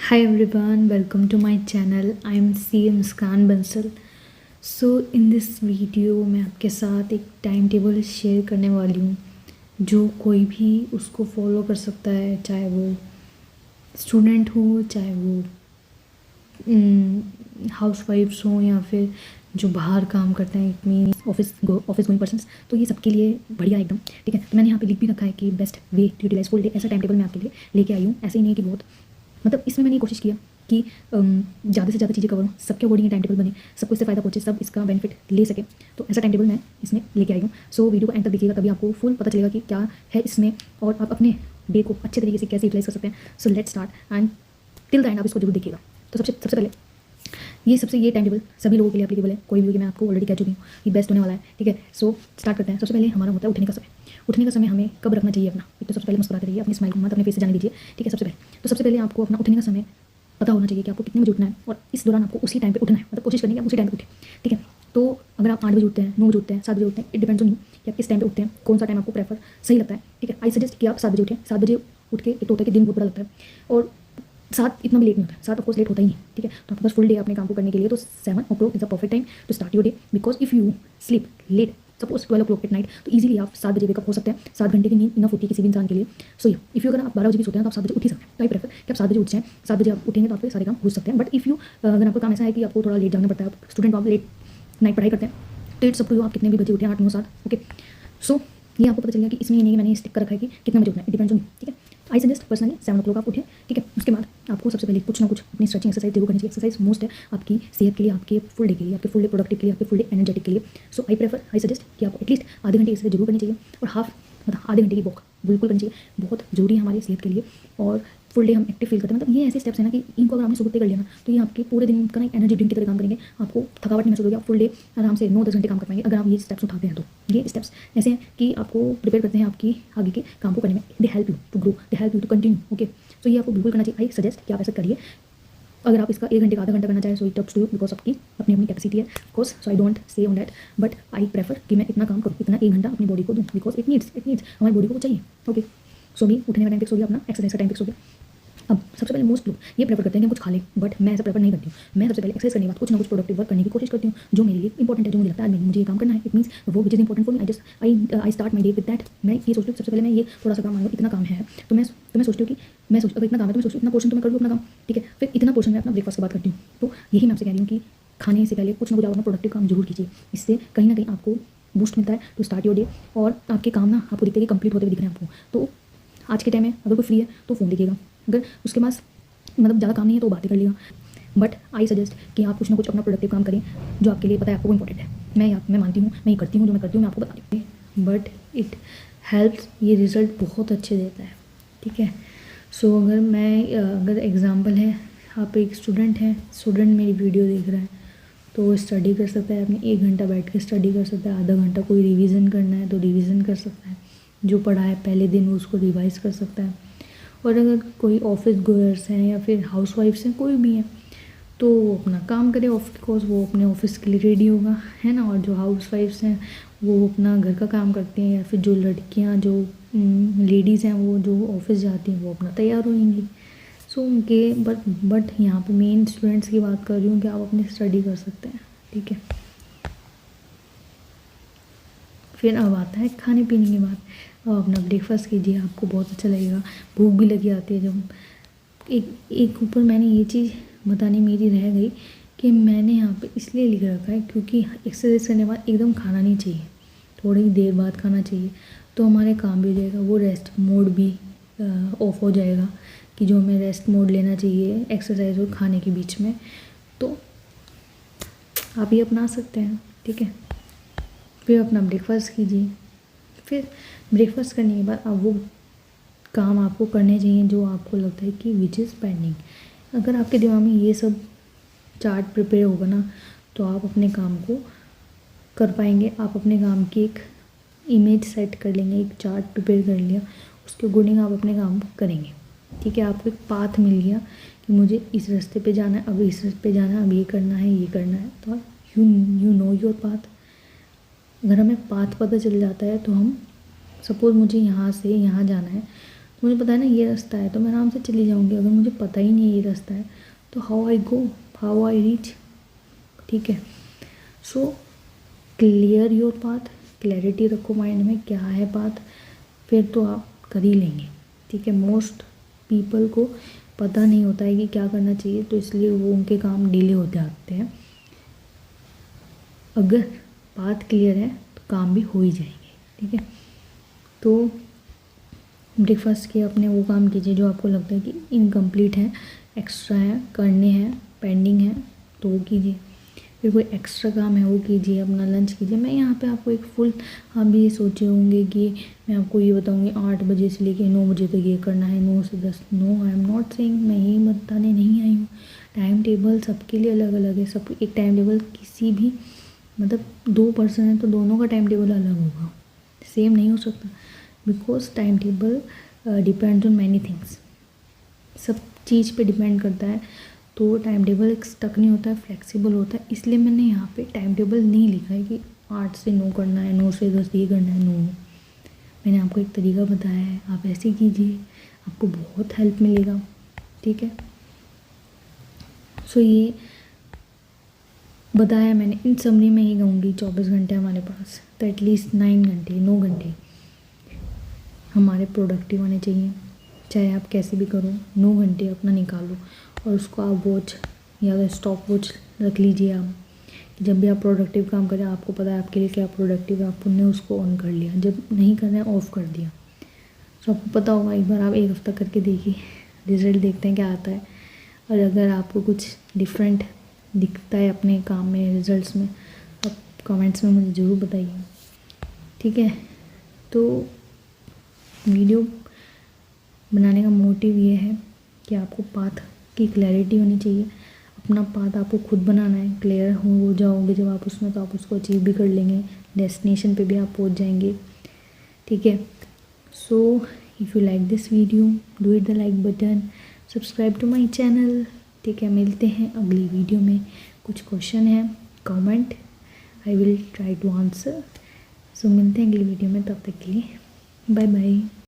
Hi everyone, welcome to my channel. I am CM Muskan Bansal. So in this video मैं आपके साथ एक time table share करने वाली हूँ जो कोई भी उसको फॉलो कर सकता है, चाहे वो स्टूडेंट हो, चाहे वो हाउस वाइफ्स हों या फिर जो बाहर काम करते हैं, it mean office going persons. तो ये सबके लिए बढ़िया एकदम, ठीक है। तो मैंने यहाँ पे लिख भी रखा है कि best way to utilise full day, ऐसा टाइम टेबल मैं आपके लिए लेके आई हूँ। ऐसे ही नहीं है कि बहुत, मतलब इसमें मैंने ये कोशिश किया कि ज़्यादा से ज़्यादा चीज़ें कवर हों, सबके अकॉर्डिंग टाइम टेबल बने, सबको इससे फ़ायदा पहुँचे, सब इसका बेनिफिट ले सके। तो ऐसा टाइम टेबल मैं इसमें लेके आई हूँ। सो वीडियो को एंड तक देखिएगा, तभी आपको फुल पता चलेगा कि क्या है इसमें और आप अपने डे को अच्छे तरीके से कैसे यूटिलाइज कर सकते हैं। So let's start and till the end आप इसको जरूर देखिएगा। तो सबसे पहले ये टाइम टेबल सभी लोगों के लिए एप्लीकेबल है, कोई भी हो कि मैं आपको ऑलरेडी कह चुकी हूँ कि बेस्ट होने वाला है, ठीक है। सो स्टार्ट करते हैं। सबसे पहले हमारा होता है उठने का समय। उठने का समय हमें कब रखना चाहिए अपना, एक तो सबसे पहले मुस्कुराते रहिए, अपनी स्माइल को मत अपने फेस से जाने दीजिए, ठीक है। सबसे पहले आपको अपना उठने का समय पता होना चाहिए कि आपको कितने बजे उठना है और इस दौरान आपको उसी टाइम पे उठना है, मतलब कोशिश करनी है आप उसी टाइम पे उठें, ठीक है। तो अगर आप 8 बजे उठते हैं, 9 बजे उठते हैं, 7 बजे उठते हैं, इट डिपेंड्स ऑन यू कि आप किस टाइम पे उठते हैं, कौन सा टाइम आपको प्रेफर सही लगता है, ठीक है। आई सजेस्ट कि आप 7 बजे उठें। 7 बजे उठ के एक तो होता है कि दिन बहुत बड़ा लगता है और 7 इतना भी लेट नहीं होता है, 7 ऑफकोर्स लेट होता ही नहीं, ठीक है। तो आपके पास फुल डे अपने काम को करने के लिए, तो 7 o'clock is the perfect time to start your day, because if you sleep late, suppose 12 o'clock at night, तो इजीली आप 7 बजे वेकअप हो सकते हैं। 7 घंटे की नींद इनफ होती है किसी भी इंसान के लिए। सो इफ़ यू अगर आप 12 बजे भी सोते हैं तो आप 7 बजे उठ ही सकते हैं। तो आई प्रेफर कि आप 7 बजे उठ जाएं। 7 बजे आप उठेंगे तो आपके सारे काम हो सकते हैं। बट इफ़ यू अगर आपका काम ऐसा है कि आपको थोड़ा लेट जाना पड़ता है, आप स्टूडेंट, आप लेट नाइट पढ़ाई करते हैं, तो इट्स अप टू यू, आप कितने भी बजे उठें, 8 9 7, ओके। सो ये आपको पता चलेगा कि इसमें ये नहीं कि मैंने स्टिक कर रखा है कि कितने बजे उठना है, इट डिपेंड्स ऑन, ठीक है। आई सजेस्ट पर्सनली 7 o'clock आप उठें, ठीक है। उसके बाद आपको सबसे पहले कुछ ना कुछ अपनी स्ट्रेचिंग एक्सरसाइज जरूर करनी चाहिए। एक्सरसाइज मोस्ट है आपकी सेहत के लिए, आपके फुल डे के लिए, आपके फुल डे प्रोडक्टिव के लिए, आपके फुल डे एनर्जेटिक के लिए। सो आई सजेस्ट कि आपको एटलीस्ट आधे घंटे एक्सरसाइज जरूर करनी चाहिए और हाफ, मतलब आधे घंटे की वॉक बिल्कुल करनी चाहिए, बहुत जरूरी है हमारी सेहत के लिए। और फुल डे हम एक्टिव फील करते हैं, मतलब ये ऐसे स्टेप्स हैं ना कि इनको अगर आपने सुबह कर लिया ना, तो ये आपके पूरे दिन का ना एनर्जी ड्रिंक की तरह काम करेंगे। आपको थकावट नहीं महसूस होगी, आप फुल डे आराम से 9 10 घंटे काम कर पाएंगे अगर आप ये स्टेप्स उठाते हैं। तो ये स्टेप्स ऐसे हैं कि आपको प्रिपेयर करते हैं आपकी आगे के काम को करने में। They help you to grow, they help you to continue, okay. So ये आपको बिल्कुल करना चाहिए। आई सजेस्ट कि आप ऐसा करिए। अगर आप इसका 1 घंटे का आधा घंटा करना चाहें, so it ups to you, because आपकी अपनी अपनी कैपेसिटी है, of course. So I don't say on that, but I prefer कि मैं इतना काम करूँ, इतना 1 घंटा अपनी बॉडी को दूँ, बिकॉज इट नीड्स हमारी बॉडी को चाहिए, ओके। सो भी उठने का टाइम फिक्स हो गया, अपना एक्सरसाइज का टाइम फिक्स हो गया। अब सबसे पहले मोस्ट लोग ये प्रेफर करते हैं कि हम कुछ खा लें, बट मैं ऐसा प्रेफर नहीं करती हूँ। मैं सबसे पहले एक्सरसाइज करने के बाद कुछ ना कुछ प्रोडक्टिव वर्क करने की कोशिश करती हूँ जो मेरे लिए इंपॉर्टेंट है, जो मुझे लगता है मुझे ये काम करना है, इट मीन्स वो which is important for me. I start my day with that. मैं ये सोचती हूँ सबसे पहले मैं ये थोड़ा सा काम, मान इतना काम है, तो मैं सोचती हूँ कि अगर इतना काम है तो मैं सोचती हूँ इतना पोर्शन तो मैं कर लूँ अपना काम, ठीक है। फिर इतना पोर्शन मैं अपना ब्रेकफास्ट के बाद करती हूँ। तो यही मैं आपसे कह रही हूँ कि खाने से पहले कुछ ना कुछ आप अपना प्रोडक्टिव काम जरूर कीजिए। इससे कहीं ना कहीं आपको बूस्ट मिलता है टू स्टार्ट योर डे, और आपके काम ना आपको दिखते हैं कि कंप्लीट होते हुए दिख रहे हैं आपको। तो आज के टाइम में अगर कोई फ्री है तो फ़ोन देखिएगा, अगर उसके पास मतलब ज़्यादा काम नहीं है तो बातें कर लिया। बट आई सजेस्ट कि आप कुछ ना कुछ अपना प्रोडक्टिव काम करें जो आपके लिए पता है आपको इंपॉर्टेंट है। मैं मानती हूँ, मैं ये करती हूँ, जो मैं करती हूँ मैं आपको बता दी, बट इट हेल्प्स, ये रिज़ल्ट बहुत अच्छे देता है, ठीक है। सो अगर एग्ज़ाम्पल है, आप एक स्टूडेंट हैं, स्टूडेंट मेरी वीडियो देख रहा है, तो वो स्टडी कर सकता है, अपने 1 घंटा बैठ के स्टडी कर सकता है, आधा घंटा कोई रिवीजन करना है तो रिवीजन कर सकता है, जो पढ़ा है पहले दिन वो उसको रिवाइज कर सकता है। और अगर कोई ऑफिस गोयर्स हैं या फिर हाउस वाइफ्स हैं, कोई भी हैं, तो वो अपना काम करे, ऑफ कोर्स वो अपने ऑफिस के लिए रेडी होगा, है ना। और जो हाउस वाइफ्स हैं वो अपना घर का काम करती हैं, या फिर जो लड़कियां, जो लेडीज़ हैं वो जो ऑफिस जाती हैं वो अपना तैयार होंगी। सो उनके बट यहाँ पे मेन स्टूडेंट्स की बात कर रही हूँ कि आप अपनी स्टडी कर सकते हैं, ठीक है। फिर अब आता है खाने पीने की बात। अब अपना ब्रेकफास्ट कीजिए, आपको बहुत अच्छा लगेगा। भूख भी लगी आती है जब एक ऊपर मैंने ये चीज़ बतानी मेरी रह गई कि मैंने यहाँ पे इसलिए लिख रखा है क्योंकि एक्सरसाइज करने के बाद एकदम खाना नहीं चाहिए, थोड़ी देर बाद खाना चाहिए, तो हमारे काम भी हो जाएगा, वो रेस्ट मोड भी ऑफ हो जाएगा कि जो हमें रेस्ट मोड लेना चाहिए एक्सरसाइज और खाने के बीच में। तो आप ये अपना सकते हैं, ठीक है। फिर अपना ब्रेकफास्ट कीजिए। फिर ब्रेकफास्ट करने के बाद अब वो काम आपको करने चाहिए जो आपको लगता है कि विच इज़ पेंडिंग। अगर आपके दिमाग में ये सब चार्ट प्रिपेयर होगा ना, तो आप अपने काम को कर पाएंगे। आप अपने काम की एक इमेज सेट कर लेंगे, एक चार्ट प्रिपेयर कर लिया, उसके अकॉर्डिंग आप अपने काम करेंगे, ठीक है। आपको एक पाथ मिल गया कि मुझे इस रास्ते पे जाना है, अब इस रास्ते पे जाना है, अब ये करना है, ये करना है, तो यू नो योर पाथ। अगर हमें पाथ पता चल जाता है तो हम, सपोज़ मुझे यहाँ से यहाँ जाना है, मुझे पता है ना ये रास्ता है तो मैं आराम से चली जाऊँगी। अगर मुझे पता ही नहीं है ये रास्ता है तो how I go, how I reach. ठीक है, so clear your path, clarity रखो माइंड में क्या है पाथ, फिर तो आप कर ही लेंगे। ठीक है, मोस्ट पीपल को पता नहीं होता है कि क्या करना चाहिए, तो इसलिए वो उनके काम डिले हो जाते हैं। अगर पाथ क्लियर है तो काम भी हो ही जाएंगे। ठीक है, तो ब्रेकफास्ट के अपने वो काम कीजिए जो आपको लगता है कि इनकम्प्लीट है, एक्स्ट्रा है, करने हैं, पेंडिंग है, तो वो कीजिए। फिर कोई एक्स्ट्रा काम है वो कीजिए, अपना लंच कीजिए। मैं यहाँ पे आपको एक फुल, आप भी ये सोचे होंगे कि मैं आपको ये बताऊँगी 8 बजे से लेके 9 बजे तक ये करना है, 9 से 10। No, I am not saying, मैं ये बताने नहीं आई हूँ। टाइम टेबल सबके लिए अलग अलग है। सब एक टाइम टेबल किसी भी, मतलब 2 पर्सन है तो दोनों का टाइम टेबल अलग होगा, सेम नहीं हो सकता। Because time table depends on many things, सब चीज़ पे डिपेंड करता है। तो टाइम टेबल एक स्टक नहीं होता है, फ्लेक्सिबल होता है। इसलिए मैंने यहाँ पे टाइम टेबल नहीं लिखा है कि 8 से 9 करना है, 9 से 10 ये करना है। नो, मैंने आपको एक तरीका बताया है, आप ऐसे कीजिए, आपको बहुत हेल्प मिलेगा। ठीक है, सो ये बताया मैंने। इन समरी में ही कहूँगी 24 घंटे हमारे पास, तो एटलीस्ट 9 घंटे हमारे प्रोडक्टिव होने चाहिए। चाहे आप कैसे भी करो, 9 घंटे अपना निकालो और उसको आप वॉच या स्टॉप वॉच रख लीजिए आप, कि जब भी आप प्रोडक्टिव काम करें आपको पता है आपके लिए क्या प्रोडक्टिव है, आपने उसको ऑन कर लिया, जब नहीं करना है ऑफ कर दिया। तो आपको पता होगा, एक बार आप 1 हफ्ता करके देखिए, रिज़ल्ट देखते हैं क्या आता है। और अगर आपको कुछ डिफरेंट दिखता है अपने काम में, रिजल्ट्स में, आप कमेंट्स में मुझे ज़रूर बताइए। ठीक है, तो वीडियो बनाने का मोटिव ये है कि आपको पाथ की क्लैरिटी होनी चाहिए। अपना पाथ आपको खुद बनाना है, क्लियर हो जाओगे जब आप उसमें, तो आप उसको अचीव भी कर लेंगे, डेस्टिनेशन पे भी आप पहुंच जाएंगे। ठीक है, so if you like this video, do it the like button, subscribe to my channel. ठीक है, मिलते हैं अगली वीडियो में। कुछ क्वेश्चन है, comment, I will try to answer. So मिलते हैं अगली वीडियो में, तब तक के लिए बाय बाय।